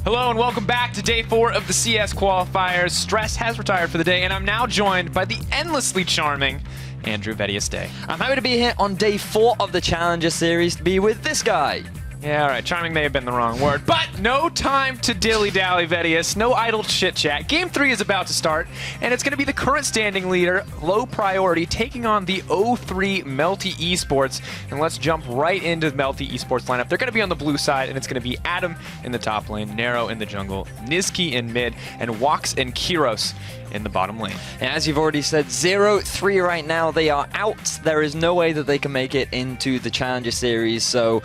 Hello and welcome back to day 4 of the CS qualifiers. Stress has retired for the day, and I'm now joined by the endlessly charming Andrew Vedieste. I'm happy to be here on day 4 of the Challenger Series to be with this guy. Yeah, all right, charming may have been the wrong word, but no time to dilly-dally, Vedius. No idle chit-chat. Game 3 is about to start, and it's going to be the current standing leader, Low Priority, taking on the 0-3 Melty Esports. And let's jump right into the Melty Esports lineup. They're going to be on the blue side, and it's going to be Adam in the top lane, Nero in the jungle, Nizki in mid, and Wax and Kiros in the bottom lane. And as you've already said, 0-3 right now. They are out. There is no way that they can make it into the Challenger Series, so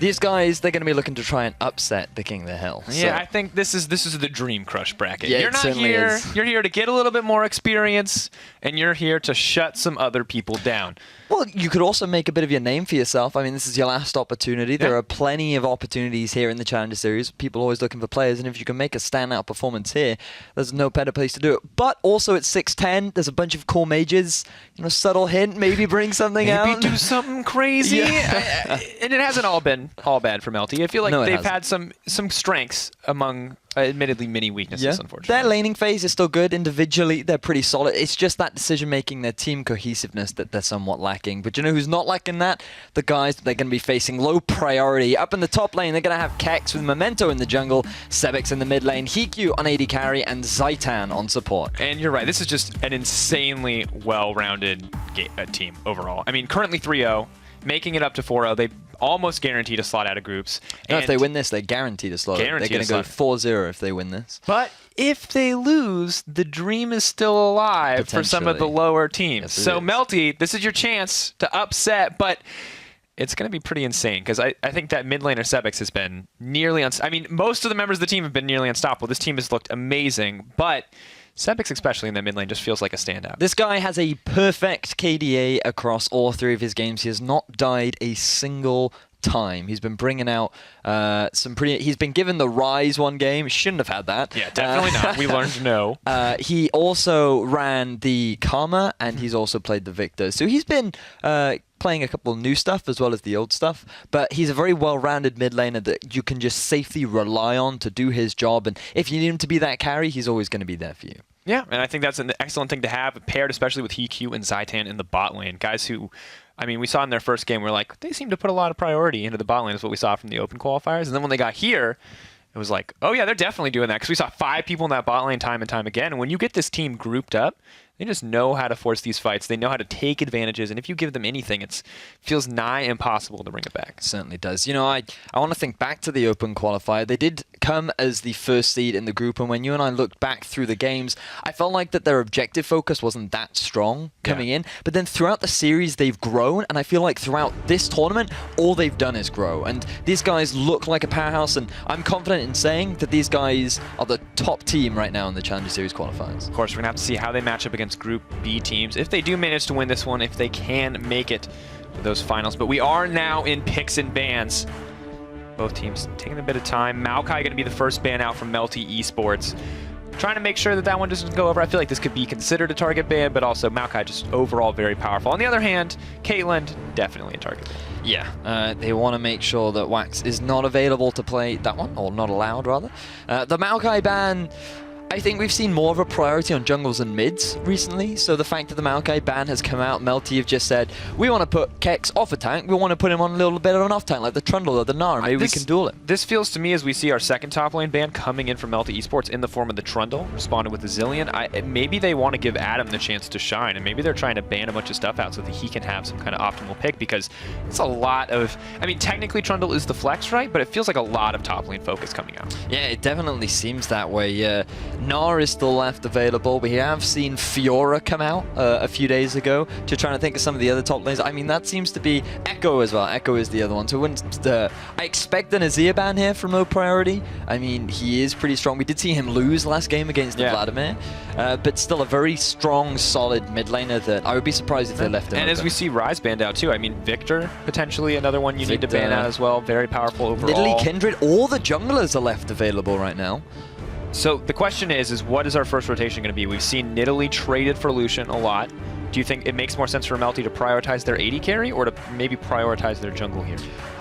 these guys, they're going to be looking to try and upset the King of the Hill. Yeah, I think this is the Dream Crush bracket. Yeah, you're not here. You're here to get a little bit more experience, and you're here to shut some other people down. Well, you could also make a bit of your name for yourself. I mean, this is your last opportunity. Yeah. There are plenty of opportunities here in the Challenger Series. People are always looking for players, and if you can make a standout performance here, there's no better place to do it. But also at 6'10", there's a bunch of cool mages. You know, subtle hint, maybe bring something out. Maybe do something crazy. Yeah. And it hasn't all been all bad for Melty. I feel like they've had some strengths among admittedly many weaknesses, unfortunately. Their laning phase is still good. Individually, they're pretty solid. It's just that decision-making, their team cohesiveness that they're somewhat lacking. But you know who's not lacking that? The guys that they're going to be facing. Low Priority. Up in the top lane, they're going to have Kex with Memento in the jungle, Sebix in the mid lane, Hikyu on AD carry, and Zaitan on support. And you're right. This is just an insanely well-rounded team overall. I mean, currently 3-0, making it up to 4-0. They almost guaranteed a slot out of groups. No, if they win this, they're guaranteed a slot. They're going to go 4-0 if they win this. But if they lose, the dream is still alive for some of the lower teams. Yes, so Melty, this is your chance to upset, but it's going to be pretty insane because I think that mid laner Sebix has been nearly I mean, most of the members of the team have been nearly unstoppable. This team has looked amazing, but Sebix, especially in the mid lane, just feels like a standout. This guy has a perfect KDA across all 3 of his games. He has not died a single time. He's been bringing out some pretty... He's been given the Rise one game. Shouldn't have had that. Yeah, definitely not. We learned no. He also ran the Karma, and he's also played the Victor. So he's been playing a couple of new stuff as well as the old stuff, but he's a very well-rounded mid laner that you can just safely rely on to do his job, and if you need him to be that carry, he's always going to be there for you. Yeah, and I think that's an excellent thing to have, paired especially with Hikyu and Zaitan in the bot lane. Guys who, I mean, we saw in their first game, we're like, they seem to put a lot of priority into the bot lane, is what we saw from the open qualifiers, and then when they got here, it was like, oh yeah, they're definitely doing that, because we saw 5 people in that bot lane time and time again, and when you get this team grouped up, they just know how to force these fights. They know how to take advantages, and if you give them anything, it feels nigh impossible to bring it back. It certainly does. You know, I want to think back to the Open Qualifier. They did come as the first seed in the group, and when you and I looked back through the games, I felt like that their objective focus wasn't that strong coming in, but then throughout the series, they've grown, and I feel like throughout this tournament, all they've done is grow, and these guys look like a powerhouse, and I'm confident in saying that these guys are the top team right now in the Challenger Series qualifiers. Of course, we're going to have to see how they match up against Group B teams, if they do manage to win this one, if they can make it to those finals. But we are now in picks and bans. Both teams taking a bit of time. Maokai going to be the first ban out from Melty Esports. Trying to make sure that that one doesn't go over. I feel like this could be considered a target ban, but also Maokai just overall very powerful. On the other hand, Caitlyn, definitely a target ban. Yeah, they want to make sure that Wax is not available to play that one, or not allowed, rather. The Maokai ban, I think we've seen more of a priority on jungles and mids recently, so the fact that the Maokai ban has come out, Melty have just said, we want to put Kex off a tank, we want to put him on a little bit of an off tank, like the Trundle or the Gnar, maybe we can duel him. This feels to me as we see our second top lane ban coming in from Melty Esports in the form of the Trundle, responded with the Zillion. Maybe they want to give Adam the chance to shine, and maybe they're trying to ban a bunch of stuff out so that he can have some kind of optimal pick, because it's a lot of, I mean, technically Trundle is the flex, right? But it feels like a lot of top lane focus coming out. Yeah, it definitely seems that way. Gnar is still left available. We have seen Fiora come out a few days ago. Just trying to think of some of the other top lanes. I mean, that seems to be Echo as well. Echo is the other one. So I expect an Azir ban here from Low Priority. I mean, he is pretty strong. We did see him lose last game against Vladimir, but still a very strong, solid mid laner that I would be surprised if they left him. And as we see Rise banned out too. I mean, Victor, potentially another one you need to ban out as well. Very powerful overall. Nidalee, Kindred, all the junglers are left available right now. So the question is what is our first rotation going to be? We've seen Nidalee traded for Lucian a lot. Do you think it makes more sense for Melty to prioritize their AD carry or to maybe prioritize their jungle here?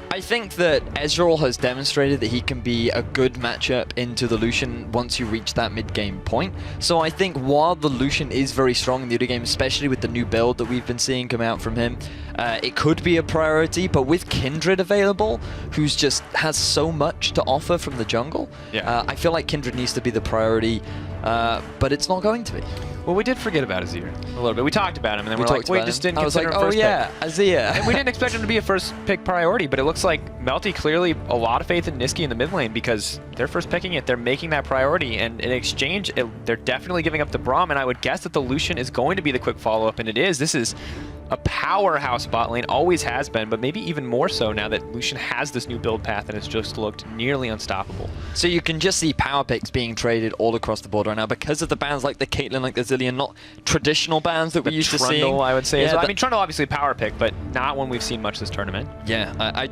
I I think that Ezreal has demonstrated that he can be a good matchup into the Lucian once you reach that mid-game point. So I think while the Lucian is very strong in the early game, especially with the new build that we've been seeing come out from him, it could be a priority. But with Kindred available, who's just has so much to offer from the jungle, I feel like Kindred needs to be the priority, but it's not going to be. Well, we did forget about Azir a little bit. We talked about him, and then we're like, we just didn't consider him first pick. Azir. And we didn't expect him to be a first pick priority, but it looks like Melty clearly a lot of faith in Niski in the mid lane because they're first picking it. They're making that priority, and in exchange, they're definitely giving up the Braum, and I would guess that the Lucian is going to be the quick follow-up, and it is. This is a powerhouse bot lane, always has been, but maybe even more so now that Lucian has this new build path and it's just looked nearly unstoppable. So you can just see power picks being traded all across the board right now because of the bans like the Caitlyn, like the Zillion, not traditional bans that we used to see. I would say. Yeah, I mean, Trundle obviously a power pick, but not one we've seen much this tournament. Yeah,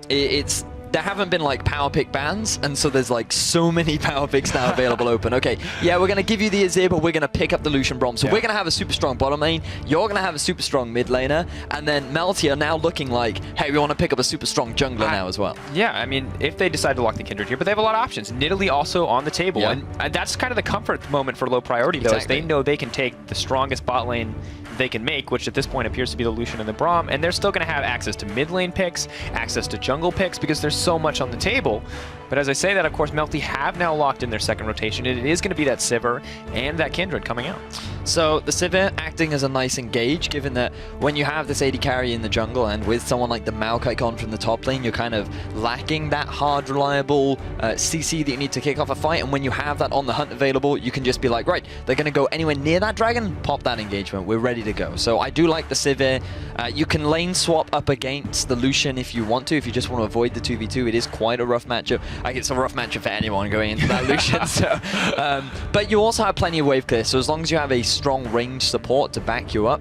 it's there haven't been like power pick bans, and so there's like so many power picks now available open. Okay, yeah, we're gonna give you the Azir, but we're gonna pick up the Lucian Braum. So we're gonna have a super strong bottom lane, you're gonna have a super strong mid laner, and then Melty are now looking like, hey, we want to pick up a super strong jungler now as well. Yeah, I mean, if they decide to lock the Kindred here, but they have a lot of options. Nidalee also on the table, and that's kind of the comfort moment for low priority, though, is they know they can take the strongest bot lane they can make, which at this point appears to be the Lucian and the Braum, and they're still going to have access to mid lane picks, access to jungle picks, because there's so much on the table. But as I say that, of course, Melty have now locked in their second rotation, and it is going to be that Sivir and that Kindred coming out. So the Sivir acting as a nice engage, given that when you have this AD carry in the jungle, and with someone like the Maokai icon from the top lane, you're kind of lacking that hard, reliable CC that you need to kick off a fight, and when you have that on the hunt available, you can just be like, right, they're going to go anywhere near that dragon, pop that engagement, we're ready to go. So I do like the Sivir. You can lane swap up against the Lucian if you want to, if you just want to avoid the 2v2. It is quite a rough matchup. I guess it's a rough matchup for anyone going into that Lucian. So, but you also have plenty of wave clear, so as long as you have a strong range support to back you up,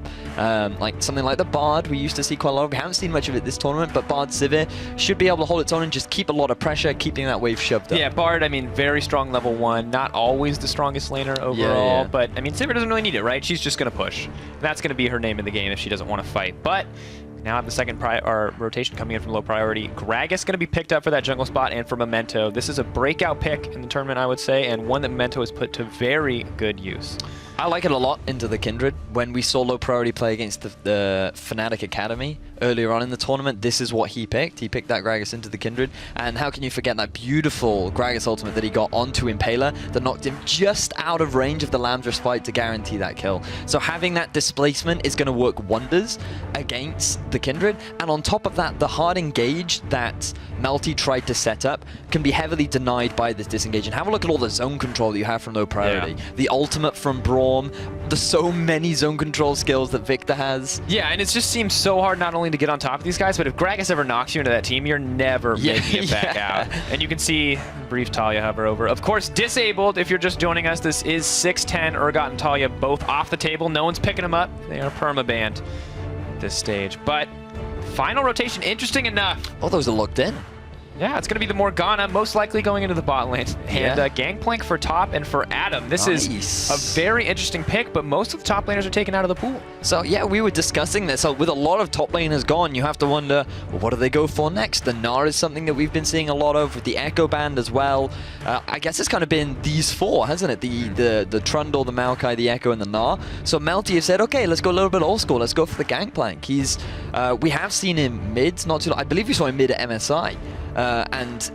like something like the Bard we used to see quite a lot of. We haven't seen much of it this tournament, but Bard Sivir should be able to hold its own and just keep a lot of pressure, keeping that wave shoved up. Yeah, Bard, I mean, very strong level 1, not always the strongest laner overall, but I mean, Sivir doesn't really need it, right? She's just going to push. That's going to be her name in the game if she doesn't want to fight. But now have the second rotation coming in from low priority. Gragas going to be picked up for that jungle spot and for Memento. This is a breakout pick in the tournament, I would say, and one that Memento has put to very good use. I like it a lot into the Kindred. When we saw low priority play against the Fnatic Academy earlier on in the tournament, this is what he picked. He picked that Gragas into the Kindred. And how can you forget that beautiful Gragas ultimate that he got onto Impaler that knocked him just out of range of the Lamb's Respite to guarantee that kill. So having that displacement is going to work wonders against the Kindred. And on top of that, the hard engage that Melty tried to set up can be heavily denied by this disengage. And have a look at all the zone control that you have from low priority. Yeah. The ultimate from Braum. There's so many zone control skills that Victor has. Yeah, and it just seems so hard not only to get on top of these guys, but if Gragas ever knocks you into that team, you're never making it back out. And you can see brief Talia hover over. Of course, disabled if you're just joining us. This is 6'10", Urgot and Talia both off the table. No one's picking them up. They are perma-banned at this stage. But final rotation, interesting enough. Oh, those are locked in. Yeah, it's going to be the Morgana, most likely going into the bot lane. And Gangplank for top and for Adam. This is a very interesting pick, but most of the top laners are taken out of the pool. So, yeah, we were discussing this. So, with a lot of top laners gone, you have to wonder, well, what do they go for next? The Gnar is something that we've been seeing a lot of with the Echo Band as well. I guess it's kind of been these four, hasn't it? The Trundle, the Maokai, the Echo, and the Gnar. So, Melty has said, okay, let's go a little bit old school. Let's go for the Gangplank. We have seen him mids, not too long. I believe we saw him mid at MSI. And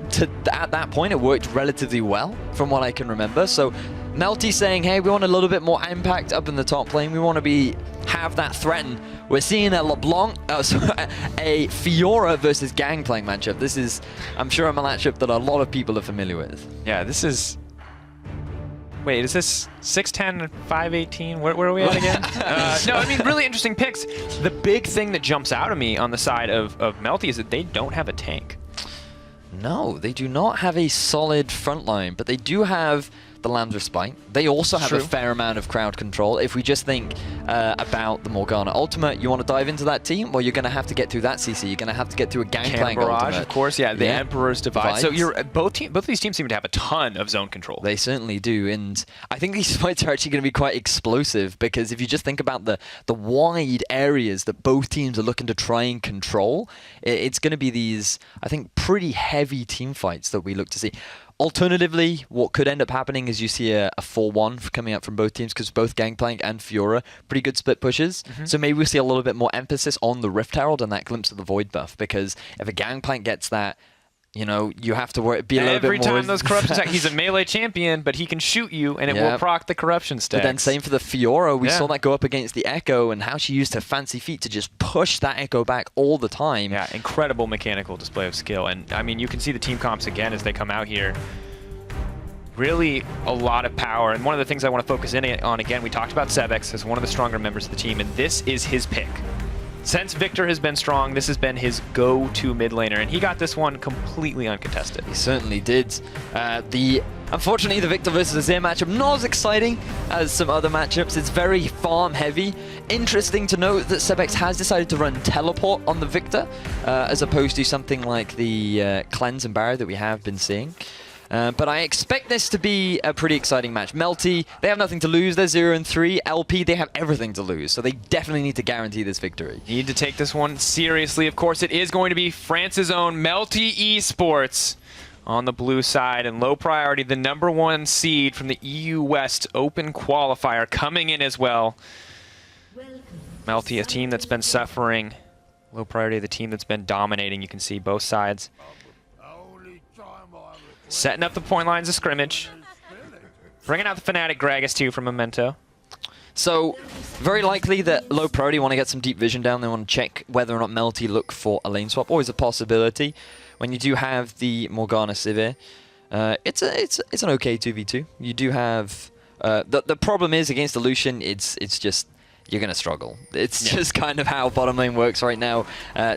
at that point, it worked relatively well, from what I can remember. So Melty saying, hey, we want a little bit more impact up in the top lane. We want to have that threaten. We're seeing a LeBlanc, a Fiora versus Gangplank matchup. This is, I'm sure, a matchup that a lot of people are familiar with. Yeah, this is... Wait, is this 6'10", 5'18"? Where are we at again? No, I mean, really interesting picks. The big thing that jumps out at me on the side of Melty is that they don't have a tank. No, they do not have a solid front line, but they do have the Lamb's Respite. They also have a fair amount of crowd control. If we just think about the Morgana Ultimate, you want to dive into that team? Well, you're going to have to get through that CC. You're going to have to get through a Gangplank Ultimate. Of course, yeah, the Emperor's Divide. So both of these teams seem to have a ton of zone control. They certainly do, and I think these fights are actually going to be quite explosive, because if you just think about the wide areas that both teams are looking to try and control, it's going to be these, I think, pretty heavy team fights that we look to see. Alternatively, what could end up happening is you see a 4-1 coming up from both teams, because both Gangplank and Fiora pretty good split pushes. So maybe we'll see a little bit more emphasis on the Rift Herald and that Glimpse of the Void buff, because if a Gangplank gets that, you know, you have to work, be a little bit more... Every time those corruption attacks, he's a melee champion, but he can shoot you, and it will proc the corruption stacks. But then same for the Fiora. We saw that go up against the Echo, and how she used her fancy feet to just push that Echo back all the time. Yeah, incredible mechanical display of skill. And, I mean, you can see the team comps again as they come out here. Really a lot of power. And one of the things I want to focus in on, again, we talked about Sebex as one of the stronger members of the team, and this is his pick. Since Victor has been strong, this has been his go-to mid laner, and he got this one completely uncontested. He certainly did. Unfortunately, the Victor versus Azir matchup not as exciting as some other matchups. It's very farm heavy. Interesting to note that Sebex has decided to run teleport on the Victor, as opposed to something like the cleanse and barrier that we have been seeing. But I expect this to be a pretty exciting match. Melty, they have nothing to lose. They're 0-3. LP, they have everything to lose. So they definitely need to guarantee this victory. Need to take this one seriously. Of course, it is going to be France's own Melty Esports on the blue side. And low priority, the #1 seed from the EU West Open Qualifier coming in as well. Melty, a team that's been suffering. Low priority, the team that's been dominating. You can see both sides setting up the point lines of scrimmage. Bringing out the Fnatic Gragas too from Memento. So, very likely that low priority want to get some deep vision down. They want to check whether or not Melty look for a lane swap. Always a possibility. When you do have the Morgana Sivir, it's an okay 2v2. You do have... the problem is, against the Lucian, it's just... you're going to struggle. It's just kind of how bottom lane works right now.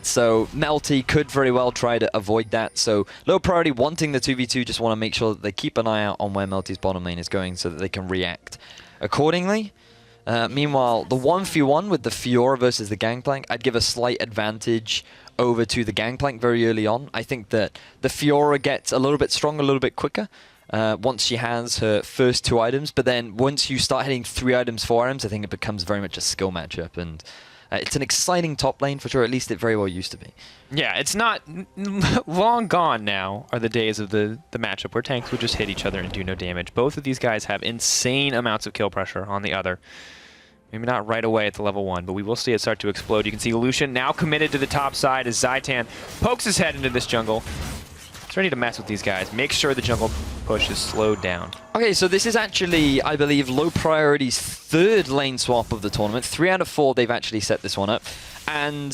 So Melty could very well try to avoid that. So low priority wanting the 2v2, just want to make sure that they keep an eye out on where Melty's bottom lane is going so that they can react accordingly. Meanwhile, the 1v1 with the Fiora versus the Gangplank, I'd give a slight advantage over to the Gangplank very early on. I think that the Fiora gets a little bit stronger, a little bit quicker. Once she has her first 2 items, but then once you start hitting 3 items, 4 items, I think it becomes very much a skill matchup, and it's an exciting top lane for sure, at least it very well used to be. Yeah, it's not long gone now are the days of the matchup where tanks would just hit each other and do no damage. Both of these guys have insane amounts of kill pressure on the other. Maybe not right away at the level 1, but we will see it start to explode. You can see Lucian now committed to the top side as Zaitan pokes his head into this jungle. It's ready to mess with these guys. Make sure the jungle push is slowed down. Okay, so this is actually, I believe, low priority's 3rd lane swap of the tournament. 3 out of 4, they've actually set this one up. And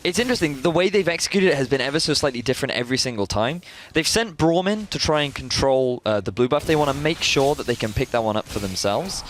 it's interesting, the way they've executed it has been ever so slightly different every single time. They've sent Braum in to try and control the blue buff. They want to make sure that they can pick that one up for themselves.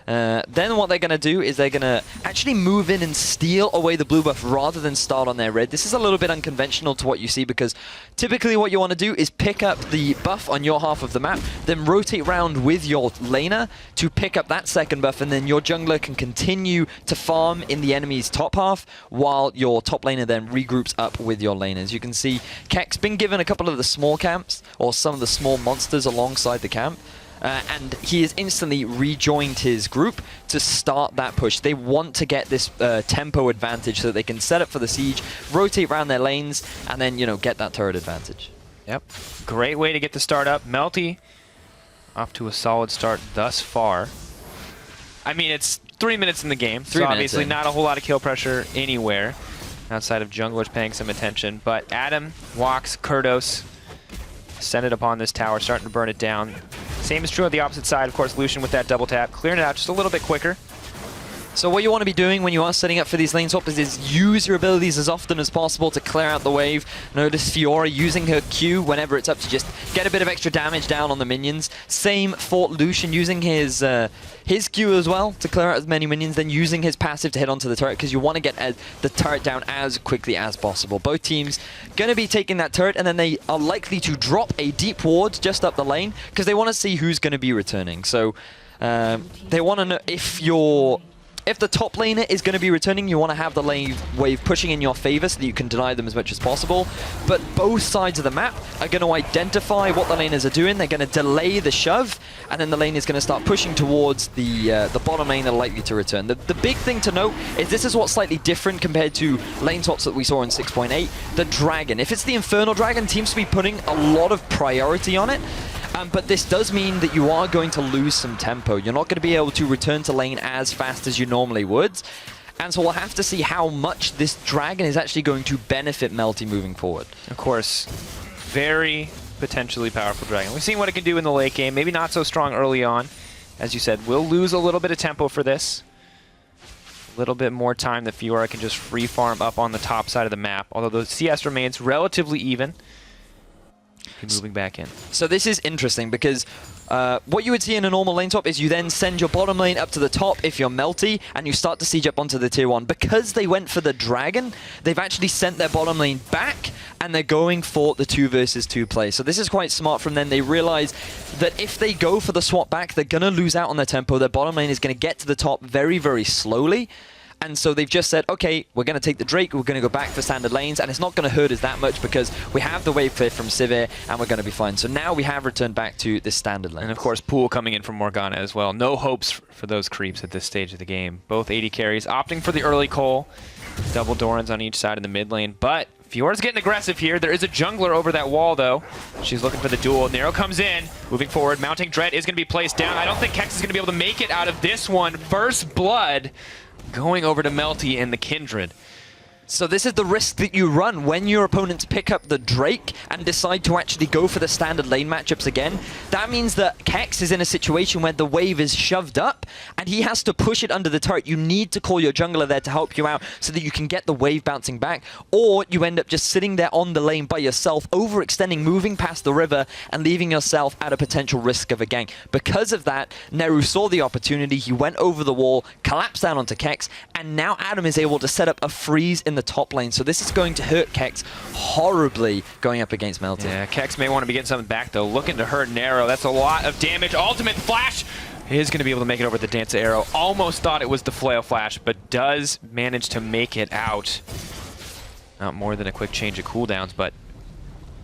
Then what they're going to do is they're going to actually move in and steal away the blue buff rather than start on their red. This is a little bit unconventional to what you see, because typically what you want to do is pick up the buff on your half of the map, then rotate around with your laner to pick up that second buff, and then your jungler can continue to farm in the enemy's top half while your top laner then regroups up with your laners. You can see Keck's been given a couple of the small camps, or some of the small monsters alongside the camp. And he has instantly rejoined his group to start that push. They want to get this tempo advantage so that they can set up for the siege, rotate around their lanes, and then, you know, get that turret advantage. Yep. Great way to get the start up. Melty off to a solid start thus far. I mean, it's 3 minutes in the game, so obviously not a whole lot of kill pressure anywhere outside of junglers paying some attention. But Adam, Walks, Kurdos send it upon this tower, starting to burn it down. Same is true on the opposite side. Of course, Lucian with that double tap, clearing it out just a little bit quicker. So what you want to be doing when you are setting up for these lane swaps is use your abilities as often as possible to clear out the wave. Notice Fiora using her Q whenever it's up to just get a bit of extra damage down on the minions. Same for Lucian using his Q as well to clear out as many minions, then using his passive to hit onto the turret because you want to get the turret down as quickly as possible. Both teams going to be taking that turret, and then they are likely to drop a deep ward just up the lane because they want to see who's going to be returning. So they want to know if the top laner is going to be returning, you want to have the lane wave pushing in your favor so that you can deny them as much as possible. But both sides of the map are going to identify what the laners are doing. They're going to delay the shove, and then the lane is going to start pushing towards the bottom lane that are likely to return. The big thing to note is this is what's slightly different compared to lane swaps that we saw in 6.8. The Dragon. If it's the Infernal Dragon, teams to be putting a lot of priority on it. But this does mean that you are going to lose some tempo. You're not going to be able to return to lane as fast as you normally would. And so we'll have to see how much this Dragon is actually going to benefit Melty moving forward. Of course, very potentially powerful Dragon. We've seen what it can do in the late game. Maybe not so strong early on. As you said, we'll lose a little bit of tempo for this. A little bit more time that Fiora can just free farm up on the top side of the map. Although the CS remains relatively even. Moving back in. So this is interesting because what you would see in a normal lane swap is you then send your bottom lane up to the top if you're Melty, and you start to siege up onto the tier 1. Because they went for the Dragon, they've actually sent their bottom lane back, and they're going for the 2 versus 2 play. So this is quite smart from them. They realize that if they go for the swap back, they're going to lose out on their tempo. Their bottom lane is going to get to the top very, very slowly. And so they've just said, okay, we're going to take the Drake, we're going to go back for standard lanes, and it's not going to hurt us that much because we have the wave clear from Sivir, and we're going to be fine. So now we have returned back to this standard lane. And of course, Pool coming in from Morgana as well. No hopes for those creeps at this stage of the game. Both AD carries opting for the early Cole. Double Dorans on each side in the mid lane. But Fiora's getting aggressive here. There is a jungler over that wall, though. She's looking for the duel. Nero comes in, moving forward. Mounting Dread is going to be placed down. I don't think Kex is going to be able to make it out of this one. First blood going over to Melty and the Kindred. So this is the risk that you run when your opponents pick up the Drake and decide to actually go for the standard lane matchups again. That means that Kex is in a situation where the wave is shoved up and he has to push it under the turret. You need to call your jungler there to help you out so that you can get the wave bouncing back, or you end up just sitting there on the lane by yourself, overextending, moving past the river and leaving yourself at a potential risk of a gank. Because of that, Neru saw the opportunity, he went over the wall, collapsed down onto Kex, and now Adam is able to set up a freeze in the top lane. So this is going to hurt Kex horribly going up against Melty. Yeah, Kex may want to be getting something back though. Looking to hurt Nero. That's a lot of damage. Ultimate Flash is going to be able to make it over the Dance of Arrow. Almost thought it was the Flail Flash, but does manage to make it out. Not more than a quick change of cooldowns, but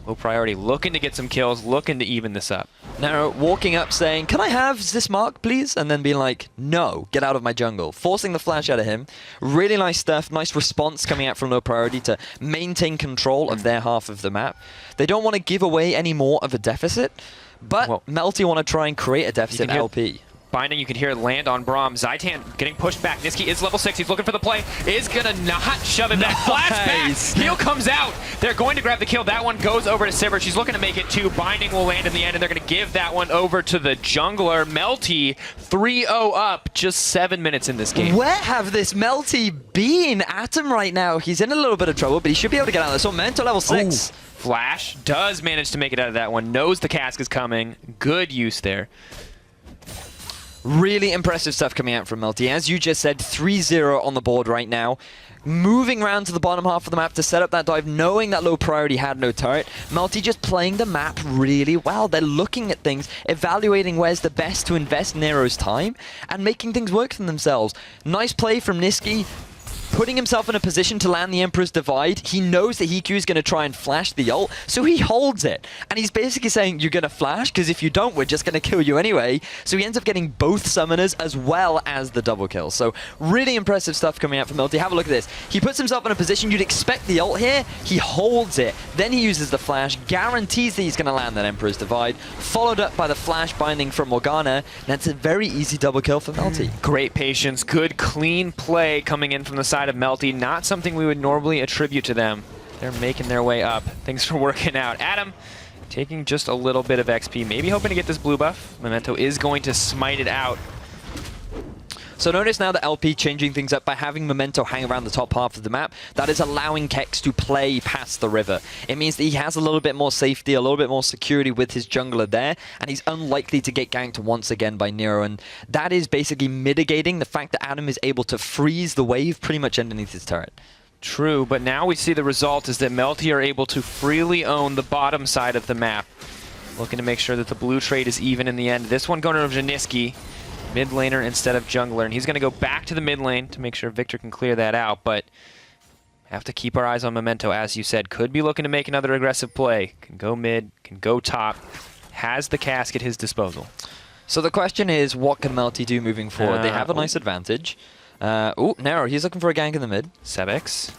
low priority. Looking to get some kills, looking to even this up. Nero walking up saying, "Can I have this mark, please?" And then being like, "No, get out of my jungle." Forcing the flash out of him. Really nice stuff. Nice response coming out from low priority to maintain control of their half of the map. They don't want to give away any more of a deficit, but Melty want to try and create a deficit LP. Binding, you can hear it land on Braum. Zaitan getting pushed back. Niski is level 6. He's looking for the play. Is going to not shove it back. Flashback. Heal comes out. They're going to grab the kill. That one goes over to Sivir. She's looking to make it too. Binding will land in the end, and they're going to give that one over to the jungler. Melty 3-0 up. Just 7 minutes in this game. Where have this Melty been? Atom right now. He's in a little bit of trouble, but he should be able to get out of this one. Mental level 6. Ooh. Flash does manage to make it out of that one. Knows the cask is coming. Good use there. Really impressive stuff coming out from Melty. As you just said, 3-0 on the board right now. Moving around to the bottom half of the map to set up that dive, knowing that low priority had no turret. Melty just playing the map really well. They're looking at things, evaluating where's the best to invest Nero's time, and making things work for themselves. Nice play from Niski. Putting himself in a position to land the Emperor's Divide. He knows that Hiku is going to try and flash the ult, so he holds it. And he's basically saying, you're going to flash, because if you don't, we're just going to kill you anyway. So he ends up getting both summoners as well as the double kill. So really impressive stuff coming out from Melty. Have a look at this. He puts himself in a position you'd expect the ult here. He holds it. Then he uses the flash, guarantees that he's going to land that Emperor's Divide, followed up by the flash binding from Morgana. And that's a very easy double kill for Melty. Great patience. Good, clean play coming in from the side of Melty. Not something we would normally attribute to them. They're making their way up. Things are working out. Adam taking just a little bit of XP, maybe hoping to get this blue buff. Memento is going to smite it out. So notice now that LP changing things up by having Memento hang around the top half of the map. That is allowing Kex to play past the river. It means that he has a little bit more safety, a little bit more security with his jungler there, and he's unlikely to get ganked once again by Nero. And that is basically mitigating the fact that Adam is able to freeze the wave pretty much underneath his turret. True, but now we see the result is that Melty are able to freely own the bottom side of the map. Looking to make sure that the blue trade is even in the end. This one going to Janiski, mid laner instead of jungler, and he's going to go back to the mid lane to make sure Victor can clear that out, but have to keep our eyes on Memento, as you said. Could be looking to make another aggressive play. Can go mid, can go top, has the cask at his disposal. So the question is, what can Melty do moving forward? They have a nice advantage. Nero, he's looking for a gank in the mid. Sebex.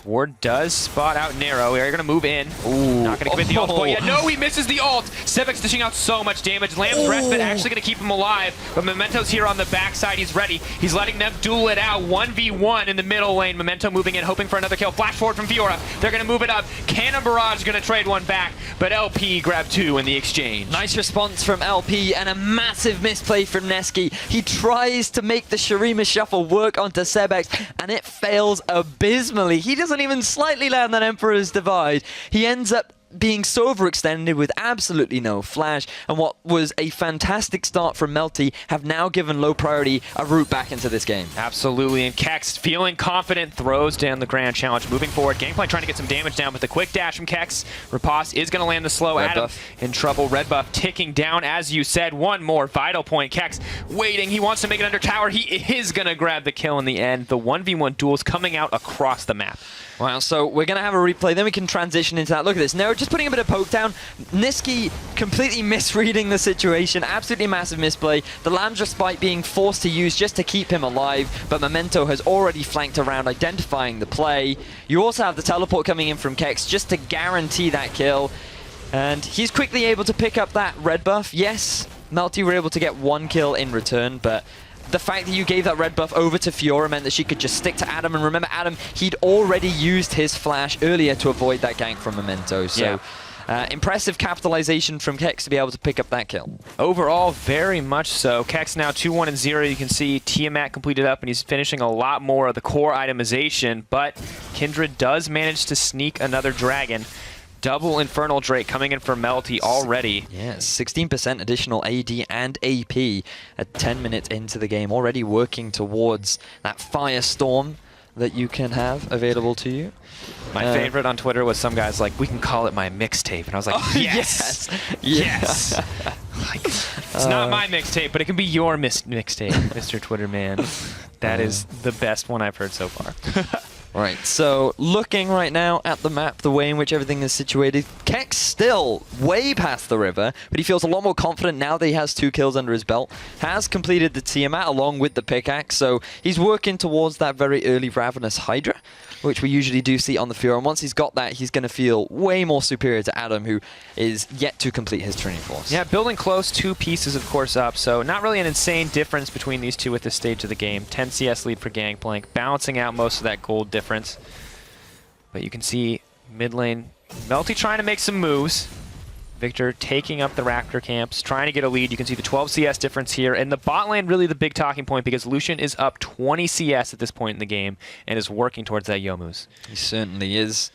Ward does spot out Nero. They're going to move in. Ooh. Not going to commit the ult point yet. No, he misses the ult. Sebex dishing out so much damage. Lamb's Respite actually going to keep him alive, but Memento's here on the backside. He's ready. He's letting them duel it out. 1v1 in the middle lane. Memento moving in, hoping for another kill. Flash forward from Fiora. They're going to move it up. Cannon Barrage going to trade one back, but LP grabbed 2 in the exchange. Nice response from LP and a massive misplay from Neski. He tries to make the Shurima Shuffle work onto Sebex, and it fails abysmally. He doesn't even slightly land that Emperor's Divide. He ends up being so overextended with absolutely no flash, and what was a fantastic start from Melty have now given low priority a route back into this game. Absolutely, and Kex, feeling confident, throws down the Grand Challenge. Moving forward, Gangplank trying to get some damage down, but the quick dash from Kex. Riposte is going to land the slow. Red Adam buff. in trouble. Red buff ticking down, as you said. One more vital point. Kex waiting. He wants to make it under tower. He is going to grab the kill in the end. The 1v1 duels coming out across the map. Wow, so we're going to have a replay, then we can transition into that. Look at this. Nero just putting a bit of poke down. Niski completely misreading the situation. Absolutely massive misplay. The Lamb's Respite being forced to use just to keep him alive, but Memento has already flanked around, identifying the play. You also have the teleport coming in from Kex just to guarantee that kill. And he's quickly able to pick up that red buff. Yes, Melty were able to get 1 kill in return, but the fact that you gave that red buff over to Fiora meant that she could just stick to Adam. And remember, Adam, he'd already used his flash earlier to avoid that gank from Memento. So impressive capitalization from Kex to be able to pick up that kill. Overall, very much so. Kex now 2-1 and 0. You can see Tiamat completed up, and he's finishing a lot more of the core itemization. But Kindred does manage to sneak another dragon. Double Infernal Drake coming in for Melty already. Yeah, 16% additional AD and AP at 10 minutes into the game. Already working towards that Firestorm that you can have available to you. My favorite on Twitter was some guys like, we can call it my mixtape. And I was like, yes. Yes. Like, it's not my mixtape, but it can be your mixtape, Mr. Twitter man. That is the best one I've heard so far. Right, so looking right now at the map, the way in which everything is situated, Kex still way past the river, but he feels a lot more confident now that he has 2 kills under his belt, has completed the Tiamat along with the pickaxe, so he's working towards that very early Ravenous Hydra, which we usually do see on the field, and once he's got that, he's going to feel way more superior to Adam, who is yet to complete his Trinity Force. Yeah, building close, 2 pieces, of course, up, so not really an insane difference between these two at this stage of the game. 10 CS lead for Gangplank, balancing out most of that gold difference. But you can see mid lane, Melty trying to make some moves. Victor taking up the Raptor camps, trying to get a lead. You can see the 12 CS difference here. And the bot lane, really the big talking point, because Lucian is up 20 CS at this point in the game and is working towards that Youmu's. He certainly is.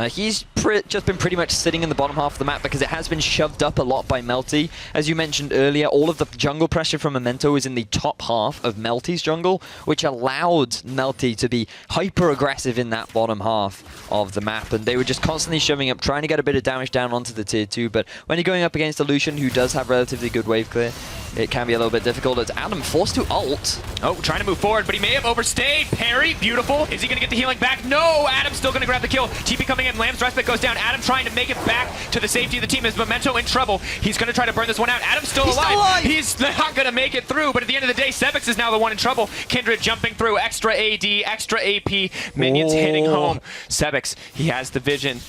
He's just been pretty much sitting in the bottom half of the map because it has been shoved up a lot by Melty. As you mentioned earlier, all of the jungle pressure from Memento is in the top half of Melty's jungle, which allowed Melty to be hyper-aggressive in that bottom half of the map. And they were just constantly shoving up, trying to get a bit of damage down onto the tier 2. But when you're going up against a Lucian who does have relatively good wave clear, it can be a little bit difficult. It's Adam forced to ult. Oh, trying to move forward, but he may have overstayed. Parry, beautiful. Is he going to get the healing back? No, Adam's still going to grab the kill. TP coming in, Lamb's Respite goes down. Adam trying to make it back to the safety of the team. Is Memento in trouble? He's going to try to burn this one out. Adam's still alive. He's not going to make it through, but at the end of the day, Sebex is now the one in trouble. Kindred jumping through, extra AD, extra AP, minions hitting home. Sebex, he has the vision.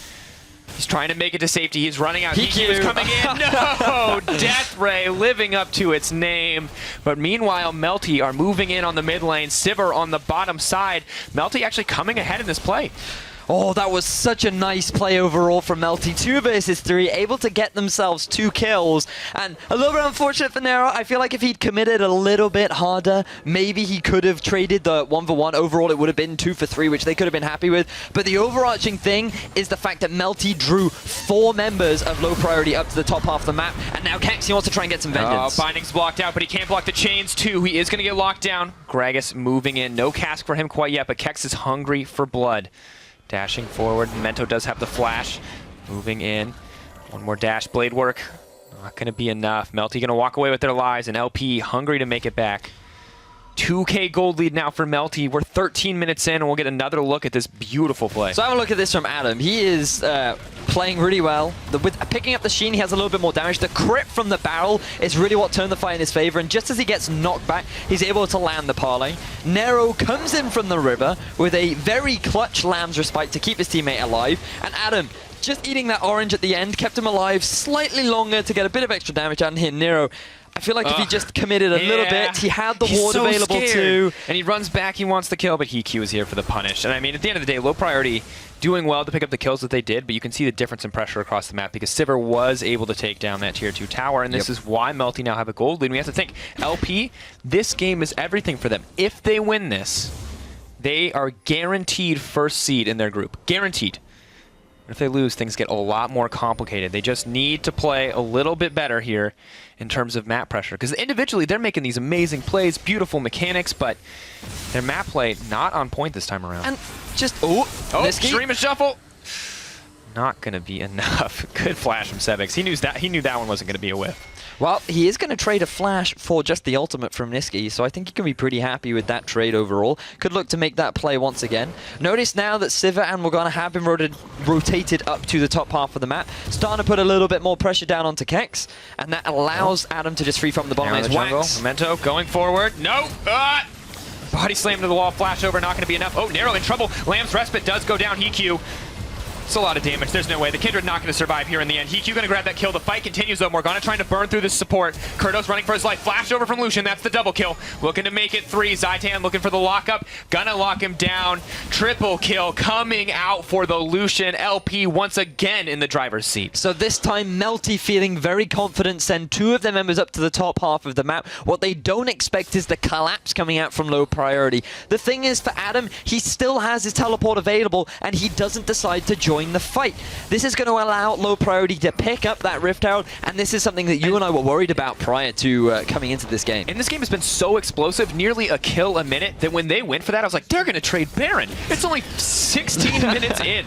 He's trying to make it to safety. He's running out. He's coming in. No! Death Ray living up to its name. But meanwhile, Melty are moving in on the mid lane. Sivir on the bottom side. Melty actually coming ahead in this play. Oh, that was such a nice play overall from Melty. 2 versus 3, able to get themselves 2 kills. And a little bit unfortunate for Nero. I feel like if he'd committed a little bit harder, maybe he could have traded the 1-for-1. Overall, it would have been 2 for 3, which they could have been happy with. But the overarching thing is the fact that Melty drew 4 members of low priority up to the top half of the map. And now Kexi wants to try and get some vengeance. Oh, Binding's blocked out, but he can't block the chains too. He is going to get locked down. Gragas moving in. No cask for him quite yet, but Kex is hungry for blood. Dashing forward. Memento does have the flash. Moving in. One more dash blade work. Not going to be enough. Melty going to walk away with their lives, and LP hungry to make it back. 2K gold lead now for Melty. We're 13 minutes in, and we'll get another look at this beautiful play. So have a look at this from Adam. He is playing really well. With picking up the Sheen, he has a little bit more damage. The crit from the barrel is really what turned the fight in his favor, and just as he gets knocked back, he's able to land the parlay. Nero comes in from the river with a very clutch Lamb's Respite to keep his teammate alive, and Adam, just eating that orange at the end, kept him alive slightly longer to get a bit of extra damage out here. Nero, I feel like if he just committed a little bit, he had the ward available too. And he runs back, he wants the kill, but HeQ is here for the punish. And I mean, at the end of the day, low priority doing well to pick up the kills that they did, but you can see the difference in pressure across the map because Sivir was able to take down that tier 2 tower, and this is why Melty now have a gold lead. And we have to think, LP, this game is everything for them. If they win this, they are guaranteed first seed in their group. Guaranteed. If they lose, things get a lot more complicated. They just need to play a little bit better here in terms of map pressure. Because individually, they're making these amazing plays, beautiful mechanics, but their map play not on point this time around. And just, Stream Shuffle! Not going to be enough. Good flash from Sevix. He knew that one wasn't going to be a whiff. Well, he is going to trade a flash for just the ultimate from Niski, so I think he can be pretty happy with that trade overall. Could look to make that play once again. Notice now that Sivir and Morgana have been rotated up to the top half of the map, starting to put a little bit more pressure down onto Kex, and that allows Adam to just free from the bottom lane. Memento going forward. No! Body slam to the wall, flash over, not going to be enough. Oh, Nero in trouble. Lamb's Respite does go down. HeQ. It's a lot of damage. There's no way. The Kindred not going to survive here in the end. HeQ going to grab that kill. The fight continues, though. Morgana trying to burn through this support. Kurdos running for his life. Flash over from Lucian. That's the double kill. Looking to make it 3. Zaitan looking for the lockup. Gonna lock him down. Triple kill coming out for the Lucian. LP once again in the driver's seat. So this time, Melty feeling very confident, send 2 of their members up to the top half of the map. What they don't expect is the collapse coming out from low priority. The thing is, for Adam, he still has his teleport available, and he doesn't decide to join the fight. This is going to allow low priority to pick up that Rift Herald, and this is something that you and I were worried about prior to coming into this game. And this game has been so explosive, nearly a kill a minute, that when they went for that, I was like, they're going to trade Baron. It's only 16 minutes in.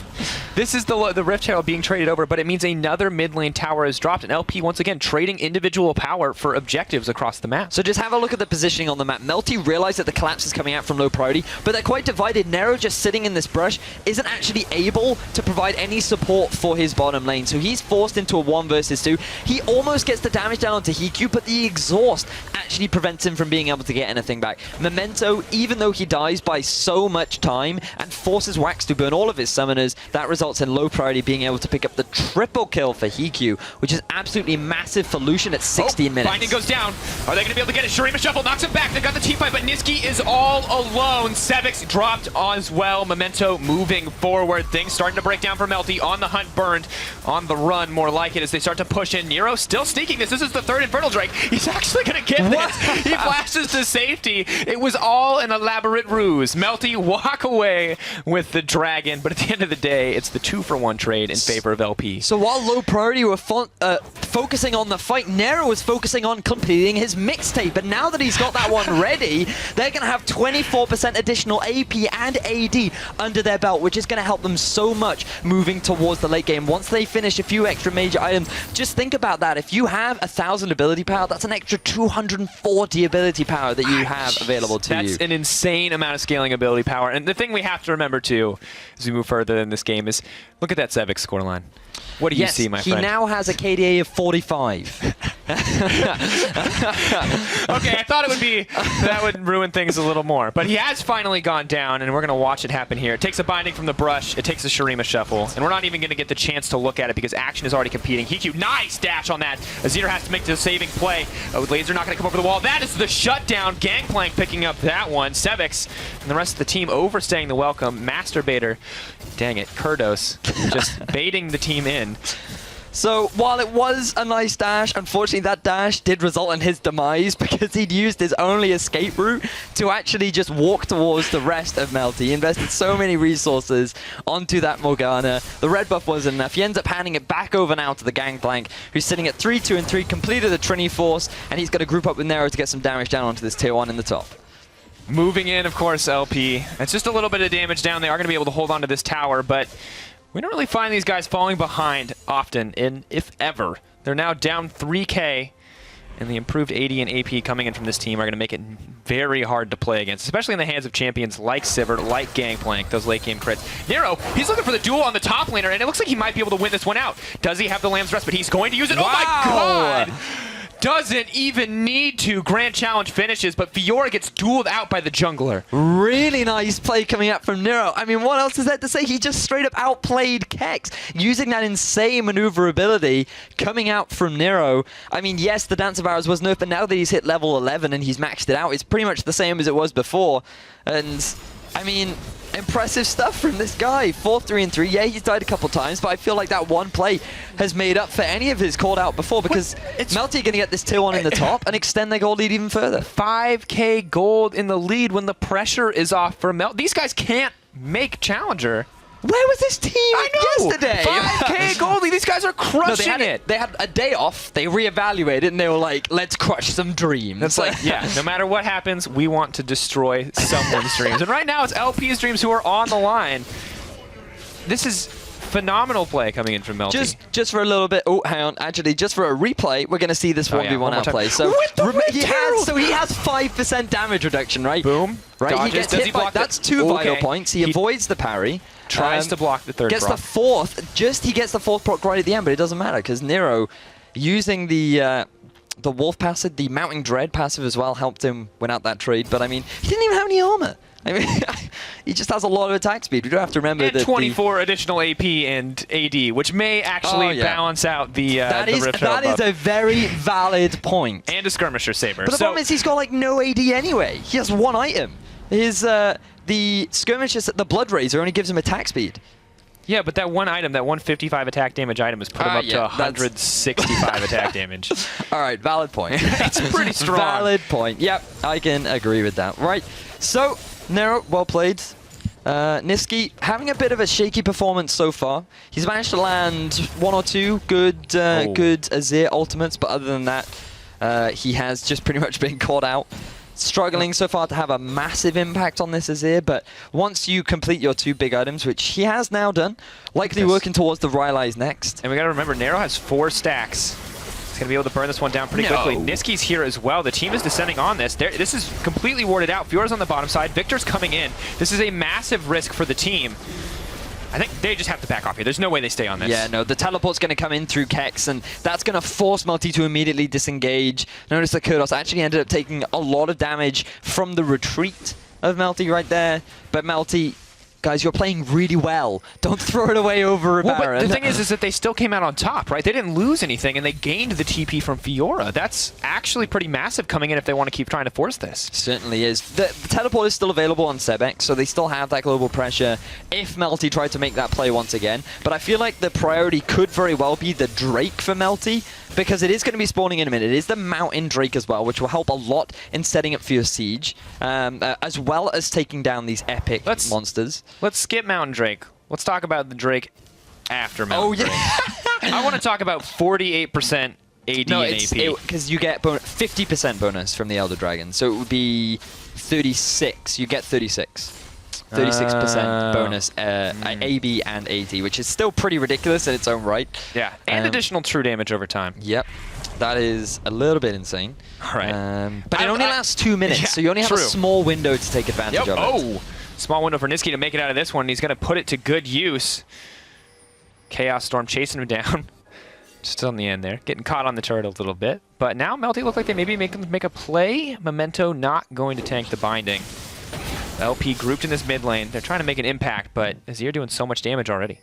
This is the Rift Herald being traded over, but it means another mid lane tower is dropped, and LP once again trading individual power for objectives across the map. So just have a look at the positioning on the map. Melty realized that the collapse is coming out from low priority, but they're quite divided. Nero just sitting in this brush isn't actually able to provide any support for his bottom lane, so he's forced into a 1 versus 2. He almost gets the damage down onto HeQ, but the exhaust actually prevents him from being able to get anything back. Memento, even though he dies by so much time and forces Wax to burn all of his summoners, that results in low priority being able to pick up the triple kill for HeQ, which is absolutely massive for Lucian at 16 minutes. Binding goes down. Are they going to be able to get it? Shurima Shuffle knocks him back. They got the team fight, but Niski is all alone. Sevix dropped as well. Memento moving forward. Things starting to break down for Melty. On the hunt, burned. On the run, more like it, as they start to push in. Nero still sneaking this. This is the 3rd Infernal Drake. He's actually going to get this. He flashes to safety. It was all an elaborate ruse. Melty walk away with the dragon, but at the end of the day, it's the 2-for-1 trade in favor of LP. So while low priority were focusing on the fight, Nero was focusing on completing his mixtape, but now that he's got that one ready, they're going to have 24% additional AP and AD under their belt, which is going to help them so much moving towards the late game. Once they finish a few extra major items, just think about that. If you have 1,000 ability power, that's an extra 240 ability power that you have available to you. That's an insane amount of scaling ability power. And the thing we have to remember, too, as we move further in this game is, look at that Sevix scoreline. What do you see, my friend? He now has a KDA of 45. Okay, I thought it would be, that would ruin things a little more. But he has finally gone down, and we're going to watch it happen here. It takes a binding from the brush. It takes a Shurima shuffle. And we're not even going to get the chance to look at it because Action is already competing. HiQ, nice dash on that. Azir has to make the saving play. Laser not going to come over the wall. That is the shutdown. Gangplank picking up that one. Sevix and the rest of the team overstaying the welcome. Masturbator, dang it, Kurdos, just baiting the team in. So while it was a nice dash, unfortunately that dash did result in his demise because he'd used his only escape route to actually just walk towards the rest of Melty. He invested so many resources onto that Morgana. The red buff wasn't enough. He ends up handing it back over now to the Gangplank, who's sitting at 3, 2, and 3, completed the Trini Force, and he's going to group up with Nero to get some damage down onto this tier 1 in the top. Moving in, of course, LP. It's just a little bit of damage down. They are going to be able to hold on to this tower, but we don't really find these guys falling behind often, and if ever. They're now down 3K, and the improved AD and AP coming in from this team are going to make it very hard to play against, especially in the hands of champions like Sivert, like Gangplank, those late game crits. Nero, he's looking for the duel on the top laner, and it looks like he might be able to win this one out. Does he have the Lamb's Rest? But he's going to use it. Wow. Oh my god! Doesn't even need to. Grand Challenge finishes, but Fiora gets dueled out by the jungler. Really nice play coming up from Nero. I mean, what else is there to say? He just straight up outplayed Kex, using that insane maneuverability coming out from Nero. I mean, yes, the Dance of Arrows was nerfed, but now that he's hit level 11 and he's maxed it out, it's pretty much the same as it was before. And, I mean, impressive stuff from this guy. 4, 3, and 3. Yeah, he's died a couple times, but I feel like that one play has made up for any of his called out before because Melty going to get this tier 1 in the top and extend their gold lead even further. 5K gold in the lead when the pressure is off for Melty. These guys can't make Challenger. Where was this team yesterday? 5K gold lead. These guys are crushing it. They had a day off. They reevaluated and they were like, let's crush some dreams. It's like, yeah, no matter what happens, we want to destroy someone's dreams. And right now it's LP's dreams who are on the line. This is phenomenal play coming in from Melty. Just for a little bit. Oh, hang on. Actually, just for a replay, we're going to see this 1v1 outplay. So he has 5% damage reduction, right? Boom. Right. Dodges. He gets Does hit he by, block that's 2 vital points. He avoids the parry. Tries to block the third Gets proc. the 4th. He gets the 4th proc right at the end, but it doesn't matter because Nero, using the Wolf passive, the Mounting Dread passive as well, helped him win out that trade. But I mean, he didn't even have any armor. I mean, he just has a lot of attack speed. We do have to remember that 24 additional AP and AD, which may actually balance out the Rift That is a very valid point. And a Skirmisher Saber. But the problem is he's got like no AD anyway. He has 1 item. His the Skirmisher, the Blood Razor, only gives him attack speed. Yeah, but that one item, that 155 attack damage item, has put him up to 165 attack damage. All right, valid point. It's pretty strong. Valid point. Yep, I can agree with that. Right, so Nero, well played. Niski having a bit of a shaky performance so far. He's managed to land 1 or 2 good Azir ultimates, but other than that, he has just pretty much been caught out. Struggling so far to have a massive impact on this Azir, but once you complete your 2 big items, which he has now done, likely working towards the Rylai's next. And we gotta remember, Nero has 4 stacks. He's gonna be able to burn this one down pretty quickly. Niski's here as well. The team is descending on this. This is completely warded out. Fiora's on the bottom side. Victor's coming in. This is a massive risk for the team. I think they just have to back off here. There's no way they stay on this. Yeah, no, the teleport's going to come in through Kex, and that's going to force Melty to immediately disengage. Notice that Kurdos actually ended up taking a lot of damage from the retreat of Melty right there. But Melty, guys, you're playing really well. Don't throw it away over a Baron. But the thing is that they still came out on top, right? They didn't lose anything, and they gained the TP from Fiora. That's actually pretty massive coming in if they want to keep trying to force this. Certainly is. The teleport is still available on Sebex, so they still have that global pressure if Melty tried to make that play once again. But I feel like the priority could very well be the Drake for Melty, because it is going to be spawning in a minute. It is the Mountain Drake as well, which will help a lot in setting up for your siege, as well as taking down these epic monsters. Let's skip Mountain Drake. Let's talk about the Drake after Mountain Drake. I want to talk about 48% AD and AP. Because you get 50% bonus from the Elder Dragon, so it would be 36. You get 36. 36% bonus AB and AD, which is still pretty ridiculous in its own right. Yeah, and additional true damage over time. Yep. That is a little bit insane. All right. But it only lasts 2 minutes, so you only have a small window to take advantage of it. Oh! Small window for Niski to make it out of this one. He's going to put it to good use. Chaos Storm chasing him down. Just on the end there, getting caught on the turret a little bit. But now Melty look like they maybe make a play. Memento not going to tank the binding. LP grouped in this mid lane. They're trying to make an impact, but Azir doing so much damage already.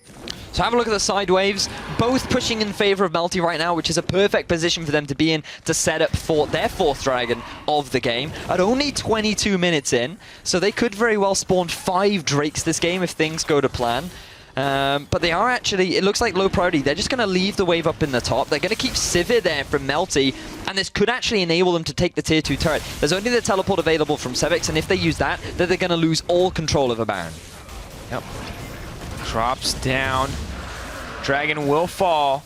So have a look at the side waves, both pushing in favor of Melty right now, which is a perfect position for them to be in to set up for their 4th dragon of the game at only 22 minutes in. So they could very well spawn 5 Drakes this game if things go to plan. But they are actually, it looks like low priority. They're just going to leave the wave up in the top. They're going to keep Sivir there from Melty, and this could actually enable them to take the tier 2 turret. There's only the teleport available from Sebix, and if they use that, then they're going to lose all control of a Baron. Yep. Drops down. Dragon will fall.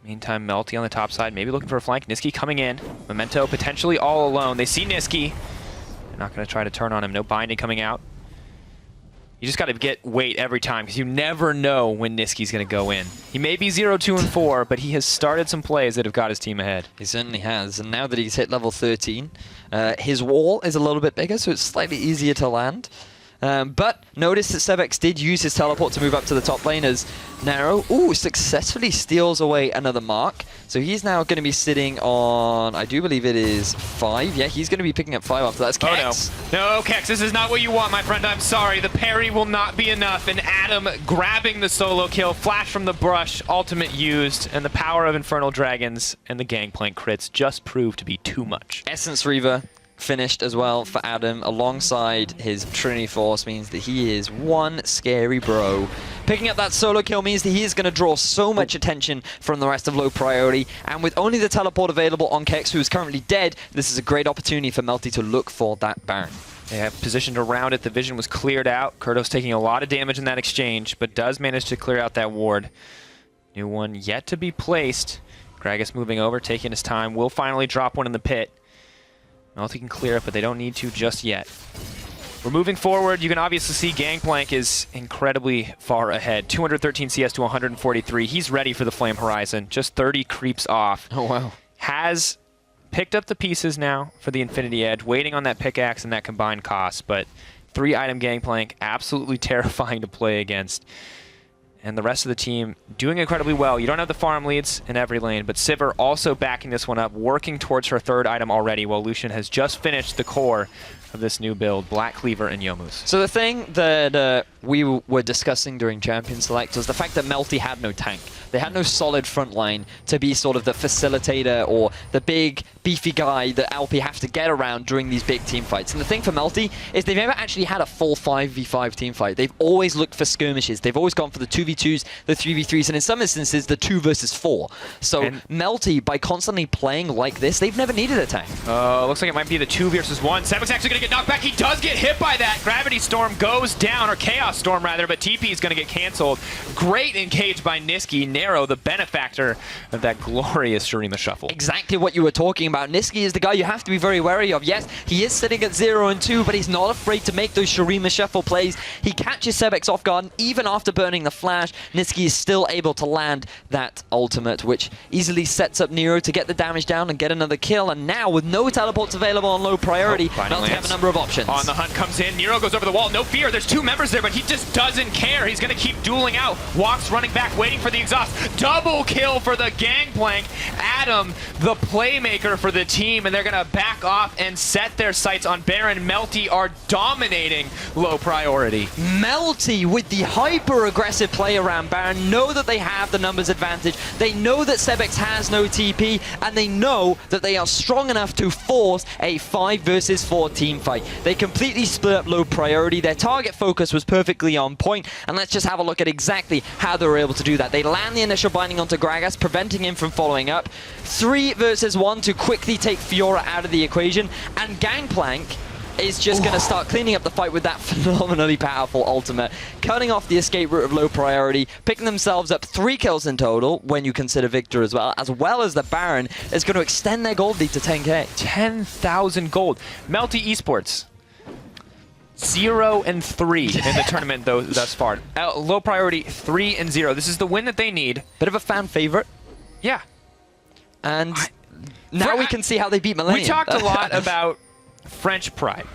Meantime, Melty on the top side, maybe looking for a flank. Niski coming in. Memento potentially all alone. They see Niski. They're not going to try to turn on him. No binding coming out. You just got to wait every time, because you never know when Niski's going to go in. He may be 0, 2, and 4, but he has started some plays that have got his team ahead. He certainly has, and now that he's hit level 13, his wall is a little bit bigger, so it's slightly easier to land. But notice that Sebix did use his teleport to move up to the top lane as Narrow, successfully steals away another mark. So he's now going to be sitting on, I do believe it is 5. Yeah, he's going to be picking up 5 after that. Kex. Oh no. No, Kex, this is not what you want, my friend. I'm sorry. The parry will not be enough. And Adam grabbing the solo kill, flash from the brush, ultimate used, and the power of Infernal Dragons and the Gangplank crits just proved to be too much. Essence Reaver finished as well for Adam alongside his Trinity Force means that he is one scary bro. Picking up that solo kill means that he is going to draw so much attention from the rest of low priority, and with only the teleport available on Kex, who is currently dead, this is a great opportunity for Melty to look for that Baron. They have positioned around it. The vision was cleared out. Kurdos taking a lot of damage in that exchange, but does manage to clear out that ward. New one yet to be placed. Gragas moving over, taking his time. Will finally drop one in the pit. Melty can clear it, but they don't need to just yet. We're moving forward. You can obviously see Gangplank is incredibly far ahead. 213 CS to 143. He's ready for the Flame Horizon. Just 30 creeps off. Oh, wow. Has picked up the pieces now for the Infinity Edge, waiting on that pickaxe and that combined cost, but 3-item Gangplank, absolutely terrifying to play against. And the rest of the team doing incredibly well. You don't have the farm leads in every lane, but Sivir also backing this one up, working towards her 3rd item already, while Lucian has just finished the core of this new build, Black Cleaver and Youmu's. So the thing that we were discussing during Champion Select was the fact that Melty had no tank. They had no solid front line to be sort of the facilitator or the big, beefy guy that LP have to get around during these big team fights. And the thing for Melty is they've never actually had a full 5v5 team fight. They've always looked for skirmishes. They've always gone for the 2v2s, the 3v3s, and in some instances, the 2 versus 4. So Melty, by constantly playing like this, they've never needed a tank. Looks like it might be the 2 versus 1. Sebix actually going to get knocked back. He does get hit by that. Gravity Storm goes down, or Chaos Storm rather, but TP is going to get canceled. Great engage by Niski. Narrow, the benefactor of that glorious Shurima Shuffle. Exactly what you were talking about. Niski is the guy you have to be very wary of. Yes, he is sitting at 0 and 2, but he's not afraid to make those Shurima Shuffle plays. He catches Sebix off guard, and even after burning the flash, Niski is still able to land that ultimate, which easily sets up Nero to get the damage down and get another kill. And now, with no teleports available on low priority, Melty have a number of options. On the hunt comes in. Nero goes over the wall. No fear. There's 2 members there, but he just doesn't care. He's going to keep dueling out. Walks running back, waiting for the exhaust. Double kill for the Gangplank. Adam, the playmaker for the team, and they're going to back off and set their sights on Baron. Melty are dominating low priority. Melty, with the hyper-aggressive play around Baron, know that they have the numbers advantage. They know that Sebix has no TP, and they know that they are strong enough to force a 5 versus 4 team fight. They completely split up low priority. Their target focus was perfectly on point, and let's just have a look at exactly how they were able to do that. They land the initial binding onto Gragas, preventing him from following up. 3 versus 1 to quickly take Fiora out of the equation, and Gangplank is just going to start cleaning up the fight with that phenomenally powerful ultimate, cutting off the escape route of low priority, picking themselves up 3 kills in total when you consider Victor as well as the Baron is going to extend their gold lead to 10k. 10,000 gold. Melty Esports. 0 and 3 in the tournament thus far. Low priority 3 and 0. This is the win that they need. Bit of a fan favorite. Yeah. And now we can see how they beat Millennium. We talked a lot about French pride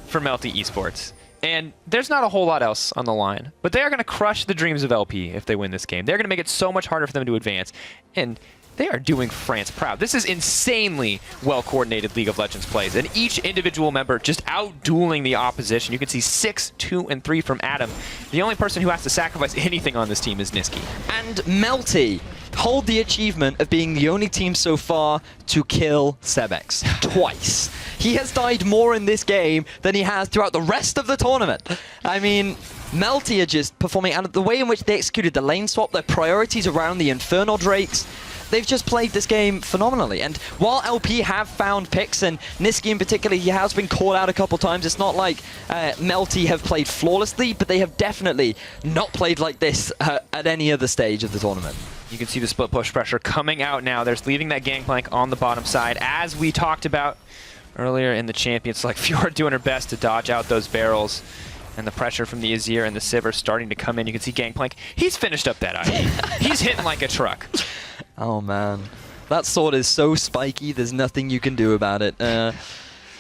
for Melty Esports. And there's not a whole lot else on the line. But they are going to crush the dreams of LP if they win this game. They're going to make it so much harder for them to advance. And they are doing France proud. This is insanely well-coordinated League of Legends plays, and each individual member just out-dueling the opposition. You can see 6, 2, and 3 from Adam. The only person who has to sacrifice anything on this team is Nisqy. And Melty hold the achievement of being the only team so far to kill Sebex twice. He has died more in this game than he has throughout the rest of the tournament. I mean, Melty are just performing, and the way in which they executed the lane swap, their priorities around the Infernal Drakes, they've just played this game phenomenally. And while LP have found picks, and Nisqy in particular, he has been called out a couple times, it's not like Melty have played flawlessly, but they have definitely not played like this at any other stage of the tournament. You can see the split push pressure coming out now. There's leaving that gangplank on the bottom side. As we talked about earlier in the Champions, like Fiora doing her best to dodge out those barrels. And the pressure from the Azir and the Civ are starting to come in. You can see Gangplank. He's finished up that eye. He's hitting like a truck. Oh, man. That sword is so spiky, there's nothing you can do about it.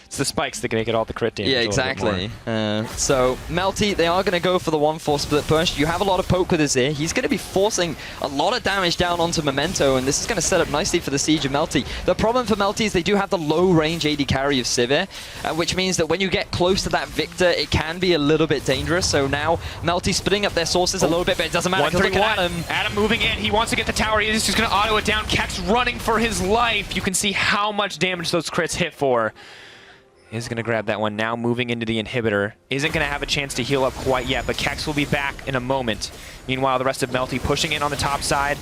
It's the spikes that can make it all the crit damage. Yeah, exactly. So, Melty, they are going to go for the 1-4 split push. You have a lot of poke with Azir. He's going to be forcing a lot of damage down onto Memento, and this is going to set up nicely for the siege of Melty. The problem for Melty is they do have the low-range AD carry of Sivir, which means that when you get close to that Victor, it can be a little bit dangerous. So now, Melty splitting up their sources a little bit, but it doesn't matter because Adam moving in. He wants to get the tower. He's just going to auto it down. Kex running for his life. You can see how much damage those crits hit for. Is going to grab that one now, moving into the inhibitor. Isn't going to have a chance to heal up quite yet, but Kex will be back in a moment. Meanwhile, the rest of Melty pushing in on the top side,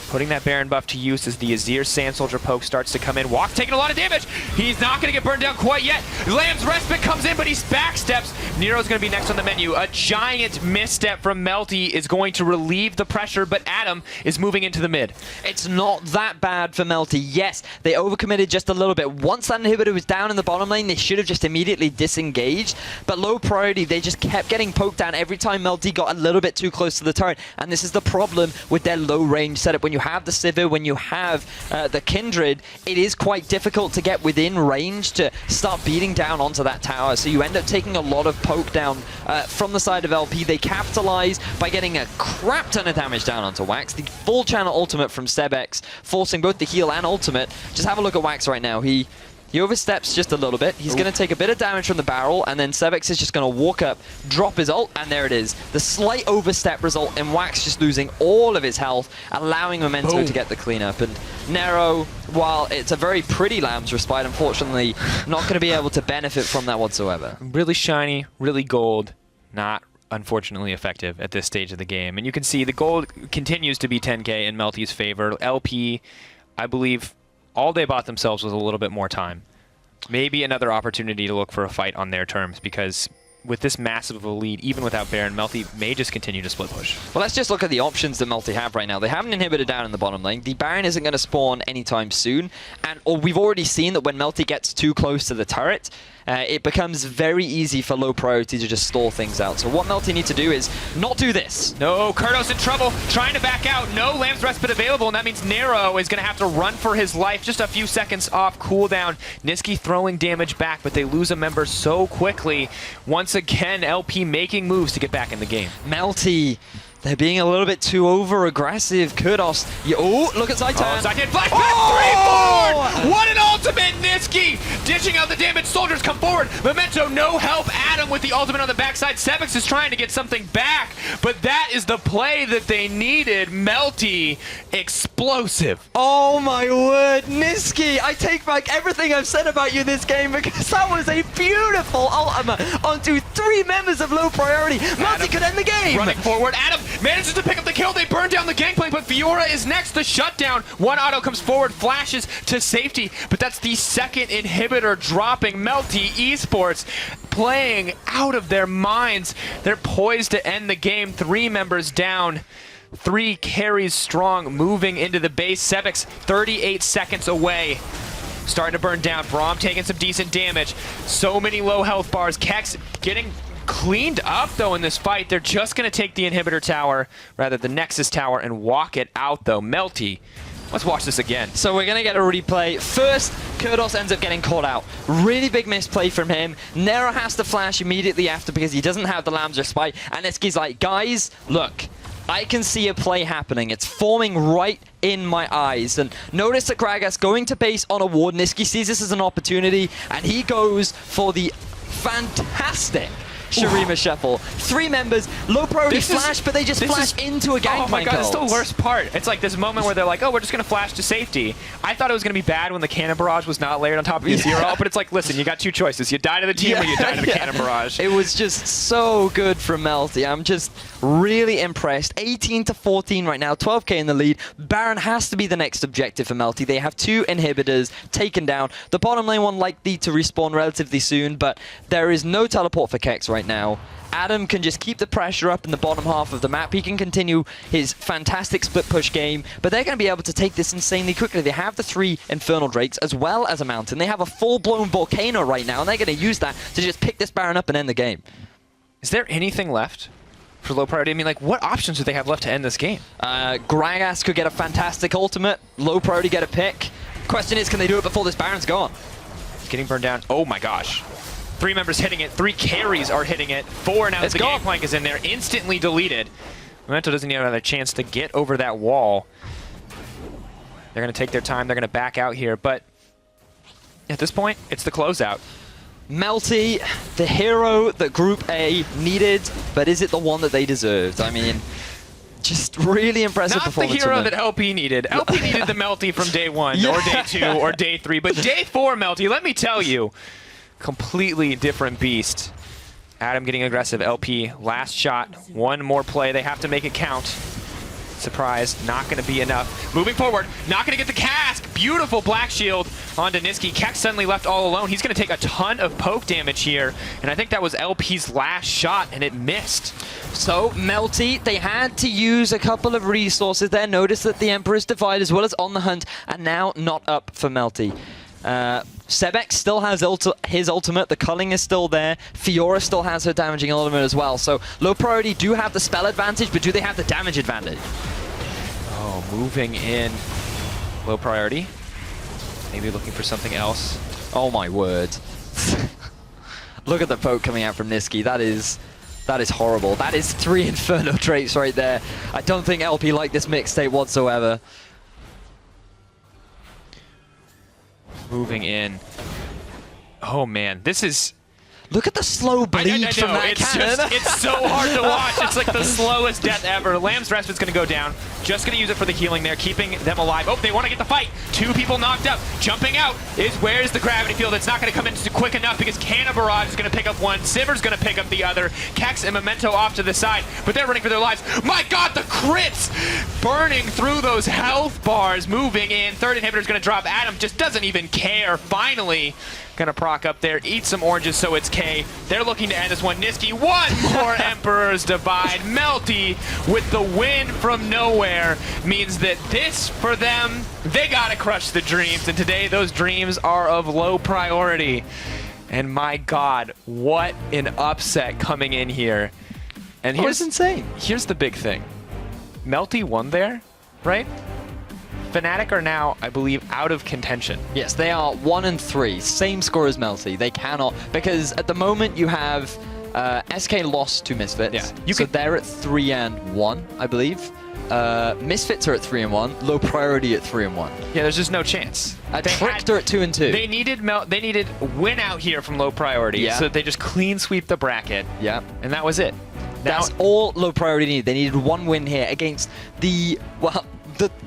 putting that Baron buff to use as the Azir Sand Soldier poke starts to come in. Walk taking a lot of damage. He's not going to get burned down quite yet. Lamb's Respite comes in, but he backsteps. Nero's going to be next on the menu. A giant misstep from Melty is going to relieve the pressure, but Adam is moving into the mid. It's not that bad for Melty. Yes, they overcommitted just a little bit. Once that inhibitor was down in the bottom lane, they should have just immediately disengaged. But low priority, they just kept getting poked down every time Melty got a little bit too close to the turret. And this is the problem with their low range setup. When you have the Sivir, when you have the Kindred, it is quite difficult to get within range to start beating down onto that tower. So you end up taking a lot of poke down from the side of LP. They capitalize by getting a crap ton of damage down onto Wax. The full channel ultimate from Sebex, forcing both the heal and ultimate. Just have a look at Wax right now. He oversteps just a little bit. He's going to take a bit of damage from the barrel, and then Sebex is just going to walk up, drop his ult, and there it is. The slight overstep result in Wax just losing all of his health, allowing Memento to get the cleanup. And Nero, while it's a very pretty Lamb's Respite, unfortunately not going to be able to benefit from that whatsoever. Really shiny, really gold, not unfortunately effective at this stage of the game. And you can see the gold continues to be 10k in Melty's favor. LP, I believe, all they bought themselves was a little bit more time. Maybe another opportunity to look for a fight on their terms, because with this massive of a lead, even without Baron, Melty may just continue to split push. Well, let's just look at the options that Melty have right now. They have an inhibitor down in the bottom lane. The Baron isn't going to spawn anytime soon, and we've already seen that when Melty gets too close to the turret, it becomes very easy for low priority to just stall things out. So what Melty need to do is not do this. No, Kurdos in trouble, trying to back out. No Lamb's Respite available, and that means Nero is going to have to run for his life. Just a few seconds off cooldown. Nisqy throwing damage back, but they lose a member so quickly. Once again, LP making moves to get back in the game. Melty, they're being a little bit too over-aggressive. Kurdos, oh, look at Zaitan. Oh, Zaitan, flashback, 3-4! What an ultimate, Nisqy! Dishing out the damage, soldiers come forward. Memento, no help. Adam with the ultimate on the backside. Sebex is trying to get something back, but that is the play that they needed. Melty, explosive. Oh my word, Nisqy, I take back everything I've said about you this game, because that was a beautiful ultimate onto 3 members of low priority. Melty could end the game. Running forward, Adam manages to pick up the kill. They burn down the gangplank, but Fiora is next. The shutdown. One auto comes forward, flashes to safety, but that's the second inhibitor dropping. Melty Esports playing out of their minds. They're poised to end the game. 3 members down. 3 carries strong, moving into the base. Sebex 38 seconds away. Starting to burn down. Braum taking some decent damage. So many low health bars. Kex getting cleaned up, though, in this fight. They're just going to take the inhibitor tower, rather the Nexus tower, and walk it out, though. Melty Let's watch this again. So we're going to get a replay. First, Kurdos ends up getting caught out. Really big misplay from him. Nero has to flash immediately after because he doesn't have the Lamb's Respite. And Niski's like, guys, look, I can see a play happening. It's forming right in my eyes. And notice that Gragas going to base on a ward. Niski sees this as an opportunity, and he goes for the fantastic Shurima Shuffle. 3 members, low priority flash, but they just flash into a gangplank. Oh my god, that's the worst part. It's like this moment where they're like, oh, we're just going to flash to safety. I thought it was going to be bad when the cannon barrage was not layered on top of the zero, but it's like, listen, you got 2 choices. You die to the team or you die to the cannon barrage. It was just so good from Melty. I'm just really impressed. 18-14 right now, 12k in the lead. Baron has to be the next objective for Melty. They have 2 inhibitors taken down. The bottom lane one likely to respawn relatively soon, but there is no teleport for Kex right now. Adam can just keep the pressure up in the bottom half of the map. He can continue his fantastic split push game, but they're going to be able to take this insanely quickly. They have the 3 Infernal Drakes as well as a Mountain. They have a full-blown Volcano right now, and they're going to use that to just pick this Baron up and end the game. Is there anything left for low priority? I mean, like, what options do they have left to end this game? Gragas could get a fantastic ultimate. Low priority get a pick. Question is, can they do it before this Baron's gone? It's getting burned down. Oh my gosh. 3 members hitting it, 3 carries are hitting it, 4 now that the gangplank is in there, instantly deleted. Memento doesn't even have a chance to get over that wall. They're going to take their time, they're going to back out here, but at this point, it's the closeout. Melty, the hero that Group A needed, but is it the one that they deserved? I mean, just really impressive performance. Not the hero that LP needed. LP needed the Melty from day 1, or day 2, or day 3, but day 4 Melty, let me tell you, completely different beast. Adam getting aggressive. LP, last shot. 1 more play. They have to make it count. Surprise, not going to be enough. Moving forward, not going to get the cask. Beautiful black shield onto Niski. Kex suddenly left all alone. He's going to take a ton of poke damage here. And I think that was LP's last shot, and it missed. So, Melty, they had to use a couple of resources there. Notice that the Emperor's Divide as well as On the Hunt, and now not up for Melty. Sebek still has his ultimate, the culling is still there, Fiora still has her damaging ultimate as well, so low priority do have the spell advantage, but do they have the damage advantage? Oh, moving in. Low priority. Maybe looking for something else. Oh my word. Look at the poke coming out from Niski, that is horrible. That is 3 Inferno Drakes right there. I don't think LP liked this mixtape whatsoever. Moving in. Oh man, this is... Look at the slow bleed from that cannon. It's so hard to watch. It's like the slowest death ever. Lamb's Respite's going to go down. Just going to use it for the healing there, keeping them alive. Oh, they want to get the fight. 2 people knocked up. Jumping out is where's the gravity field. It's not going to come in quick enough because Cannon Barrage is going to pick up one. Sivir's going to pick up the other. Kex and Memento off to the side, but they're running for their lives. My god, the crits! Burning through those health bars. Moving in. 3rd inhibitor's going to drop. Adam just doesn't even care. Finally, gonna proc up there, eat some oranges so it's K. They're looking to end this one. Niski, 1 more Emperor's Divide. Melty with the win from nowhere means that this, for them, they gotta crush the dreams. And today, those dreams are of low priority. And my god, what an upset coming in here. And here's insane. Here's the big thing. Melty won there, right? Fnatic are now, I believe, out of contention. Yes, they are 1-3, same score as Melty. They cannot, because at the moment you have SK lost to Misfits, so they're at 3-1, I believe. Misfits are at 3-1, low priority at 3-1. Yeah, there's just no chance. Tricked are at 2-2. They needed win out here from low priority, so they just clean sweep the bracket. Yeah, and that was it. That's all low priority needed. They needed 1 win here against the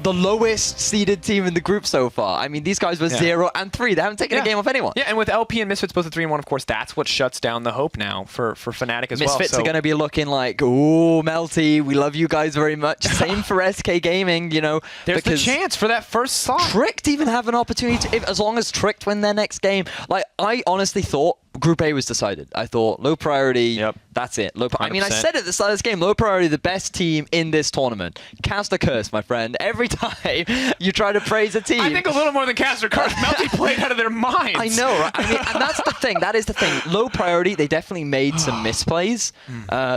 the lowest seeded team in the group so far. I mean, these guys were 0-3. They haven't taken a game off anyone. Yeah, and with LP and Misfits both at 3-1, of course, that's what shuts down the hope now for Fnatic as well. Misfits are going to be looking like, ooh, Melty, we love you guys very much. Same for SK Gaming, you know. There's the chance for that first slot. Tricked even have an opportunity to, as long as Tricked win their next game. Like, I honestly thought Group A was decided. I thought low priority, that's it. I mean, I said at the start of this game, low priority, the best team in this tournament. Cast a curse, my friend. Every time you try to praise a team. I think a little more than cast a curse. Melty played out of their minds. I know, right? I mean, and that's the thing. That is the thing. Low priority, they definitely made some misplays.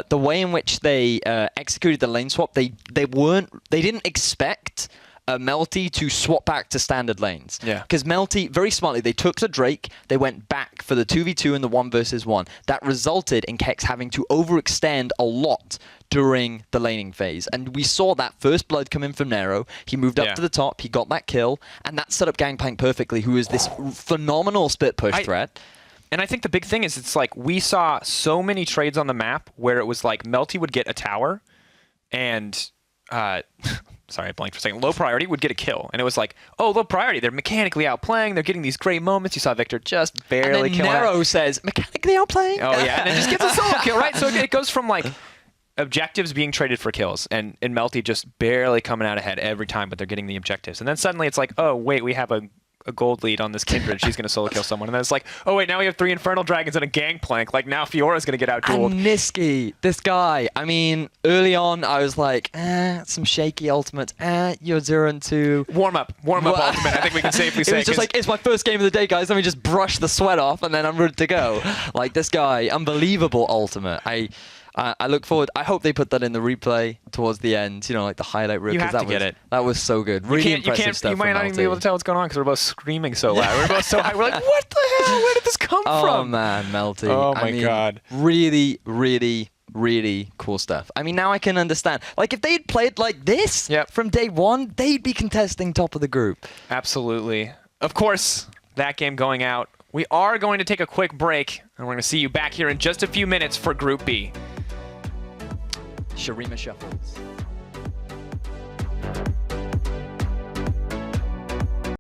The way in which they executed the lane swap, they didn't expect Melty to swap back to standard lanes. Yeah. Because Melty, very smartly, they took the Drake, they went back for the 2v2 and the 1 versus 1. That resulted in Kex having to overextend a lot during the laning phase. And we saw that first blood come in from Nero. He moved up to the top, he got that kill, and that set up Gangplank perfectly, who is this phenomenal split push threat. And I think the big thing is it's like we saw so many trades on the map where it was like Melty would get a tower and sorry, I blanked for a second. Low priority would get a kill. And it was like, oh, low priority. They're mechanically outplaying. They're getting these great moments. You saw Victor just barely kill. And then Nero says, mechanically outplaying? Oh, yeah. And then just gets a solo kill, right? So it goes from like objectives being traded for kills and Melty just barely coming out ahead every time, but they're getting the objectives. And then suddenly it's like, oh, wait, we have a gold lead on this Kindred. She's going to solo kill someone. And then it's like, oh, wait, now we have 3 Infernal Dragons and a Gangplank. Like, now Fiora's going to get out-dueled. And Niski, this guy. I mean, early on, I was like, some shaky ultimates. You're 0-2. Warm up ultimate, I think we can safely say. It was just like, it's my first game of the day, guys. Let me just brush the sweat off, and then I'm ready to go. Like, this guy, unbelievable ultimate. I look forward. I hope they put that in the replay towards the end. You know, like the highlight reel. You have to get it. That was so good. Really impressive stuff. You might not from even be able to tell what's going on because we're both screaming so loud. We're both so high. We're like, what the hell? Where did this come from? Oh man, Melty. Oh I mean, God. Really, really, really cool stuff. I mean, now I can understand. Like, if they'd played like this from day one, they'd be contesting top of the group. Absolutely. Of course, that game going out. We are going to take a quick break, and we're going to see you back here in just a few minutes for Group B. Shurima shuffles.